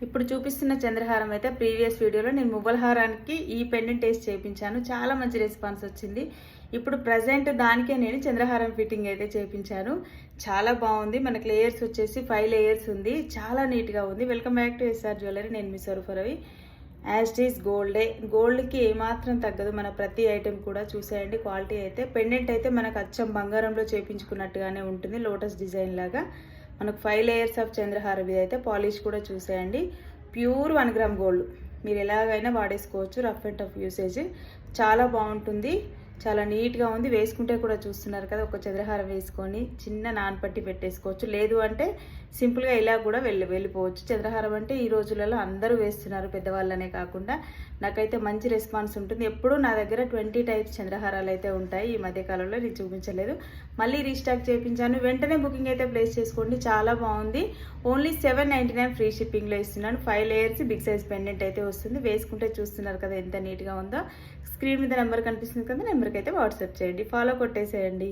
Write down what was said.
ఇప్పుడు చూపిస్తున్న చంద్రహారం అయితే ప్రీవియస్ వీడియోలో నేను మువ్వల హారానికి ఈ పెండెంట్ వేసి చేయించాను. చాలా మంచి రెస్పాన్స్ వచ్చింది. ఇప్పుడు ప్రజెంట్ దానికే నేను చంద్రహారం ఫిట్టింగ్ అయితే చేయించాను. చాలా బాగుంది. మనకి లేయర్స్ వచ్చేసి 5 లేయర్స్ ఉంది. చాలా నీట్గా ఉంది. Welcome back to SR jewellery. నేను మీ సరుఫరవి. యాజ్ ఈజ్ గోల్డ్కి ఏమాత్రం తగ్గదు. మన ప్రతి ఐటెం కూడా చూసేయండి. క్వాలిటీ అయితే పెండెంట్ అయితే మనకు అచ్చం బంగారంలో చేయించుకున్నట్టుగానే ఉంటుంది. లోటస్ డిజైన్ లాగా మనకు 5 లేయర్స్ ఆఫ్ చంద్రహారం. ఇది అయితే పాలిష్ కూడా చూసేయండి. Pure 1 gram gold. మీరు ఎలాగైనా వాడేసుకోవచ్చు. రఫ్ అండ్ టఫ్ యూసేజ్ చాలా బాగుంటుంది. చాలా నీట్గా ఉంది. వేసుకుంటే కూడా చూస్తున్నారు కదా, ఒక చంద్రహారం వేసుకొని చిన్న నానపట్టి పెట్టేసుకోవచ్చు. లేదు అంటే సింపుల్గా ఇలా కూడా వెళ్ళిపోవచ్చు. చంద్రహారం అంటే ఈ రోజులలో అందరూ వేస్తున్నారు, పెద్దవాళ్ళనే కాకుండా. నాకైతే మంచి రెస్పాన్స్ ఉంటుంది. ఎప్పుడూ నా దగ్గర 20 టైప్స్ చంద్రహారాలు అయితే ఉంటాయి. ఈ మధ్యకాలంలో నేను చూపించలేదు, మళ్ళీ రీస్టాక్ చేయించాను. వెంటనే బుకింగ్ అయితే ప్లేస్ చేసుకోండి. చాలా బాగుంది. ఓన్లీ 799 ఫ్రీ షిప్పింగ్లో ఇస్తున్నాను. 5 లేయర్స్ బిగ్ సైజ్ పెండెంట్ అయితే వస్తుంది. వేసుకుంటే చూస్తున్నారు కదా ఎంత నీట్గా ఉందో. స్క్రీన్ మీద నెంబర్ కనిపిస్తుంది కదా, నెంబర్కి అయితే వాట్సాప్ చేయండి. ఫాలో కొట్టేసేయండి.